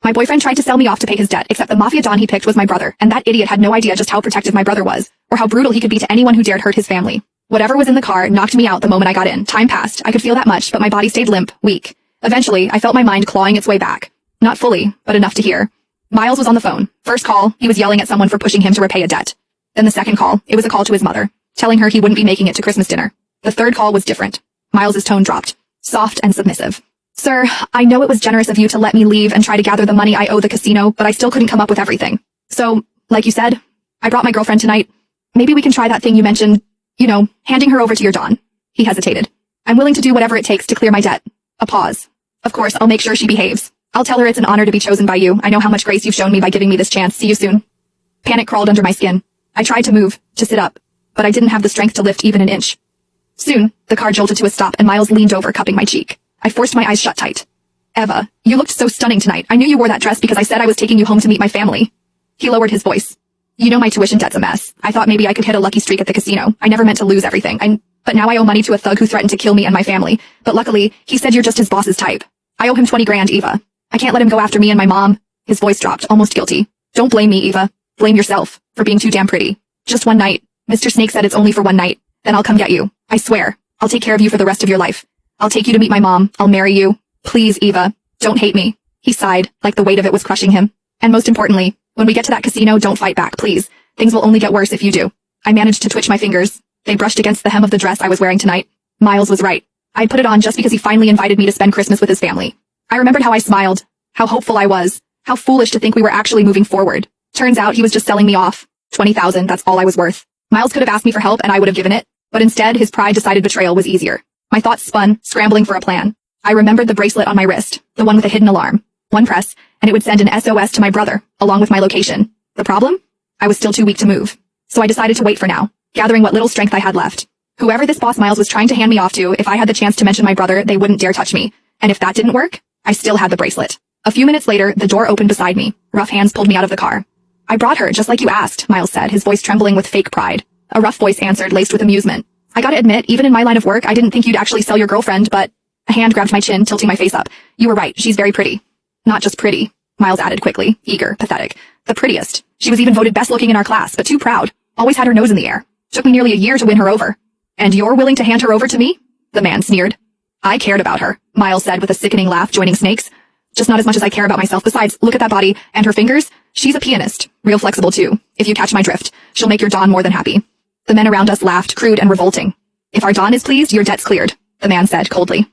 My boyfriend tried to sell me off to pay his debt, except the mafia don he picked was my brother, and that idiot had no idea just how protective my brother was, or how brutal he could be to anyone who dared hurt his family. Whatever was in the car knocked me out the moment I got in. Time passed. I could feel that much, but my body stayed limp, weak. Eventually, I felt my mind clawing its way back. Not fully, but enough to hear. Miles was on the phone. First call, he was yelling at someone for pushing him to repay a debt. Then the second call, it was a call to his mother, telling her he wouldn't be making it to Christmas dinner. The third call was different. Miles's tone dropped, soft and submissive. Sir, I know it was generous of you to let me leave and try to gather the money I owe the casino, but I still couldn't come up with everything. So, like you said, I brought my girlfriend tonight. Maybe we can try that thing you mentioned, handing her over to your Don. He hesitated. I'm willing to do whatever it takes to clear my debt. A pause. Of course, I'll make sure she behaves. I'll tell her it's an honor to be chosen by you. I know how much grace you've shown me by giving me this chance. See you soon. Panic crawled under my skin. I tried to move, to sit up, but I didn't have the strength to lift even an inch. Soon, the car jolted to a stop and Miles leaned over, cupping my cheek. I forced my eyes shut tight. Eva, you looked so stunning tonight. I knew you wore that dress because I said I was taking you home to meet my family. He lowered his voice. You know my tuition debt's a mess. I thought maybe I could hit a lucky streak at the casino. I never meant to lose everything. But now I owe money to a thug who threatened to kill me and my family. But luckily, he said you're just his boss's type. I owe him 20 grand, Eva. I can't let him go after me and my mom. His voice dropped, almost guilty. Don't blame me, Eva. Blame yourself for being too damn pretty. Just one night. Mr. Snake said it's only for one night. Then I'll come get you. I swear. I'll take care of you for the rest of your life. I'll take you to meet my mom. I'll marry you. Please, Eva. Don't hate me. He sighed, like the weight of it was crushing him. And most importantly, when we get to that casino, don't fight back, please. Things will only get worse if you do. I managed to twitch my fingers. They brushed against the hem of the dress I was wearing tonight. Miles was right. I'd put it on just because he finally invited me to spend Christmas with his family. I remembered how I smiled, how hopeful I was, how foolish to think we were actually moving forward. Turns out he was just selling me off. 20,000, that's all I was worth. Miles could have asked me for help and I would have given it, but instead his pride decided betrayal was easier. My thoughts spun, scrambling for a plan. I remembered the bracelet on my wrist, the one with a hidden alarm. One press, and it would send an SOS to my brother, along with my location. The problem? I was still too weak to move. So I decided to wait for now, gathering what little strength I had left. Whoever this boss Miles was trying to hand me off to, if I had the chance to mention my brother, they wouldn't dare touch me. And if that didn't work, I still had the bracelet. A few minutes later, the door opened beside me. Rough hands pulled me out of the car. I brought her, just like you asked, Miles said, his voice trembling with fake pride. A rough voice answered, laced with amusement. I gotta admit, even in my line of work, I didn't think you'd actually sell your girlfriend, but... A hand grabbed my chin, tilting my face up. You were right, she's very pretty. Not just pretty, Miles added quickly, eager, pathetic. The prettiest. She was even voted best looking in our class, but too proud. Always had her nose in the air. Took me nearly a year to win her over. And you're willing to hand her over to me? The man sneered. I cared about her, Miles said with a sickening laugh, joining Snake's. Just not as much as I care about myself. Besides, look at that body, and her fingers. She's a pianist. Real flexible too. If you catch my drift, she'll make your Don more than happy. The men around us laughed, crude and revolting. If our Don is pleased, your debt's cleared, the man said coldly.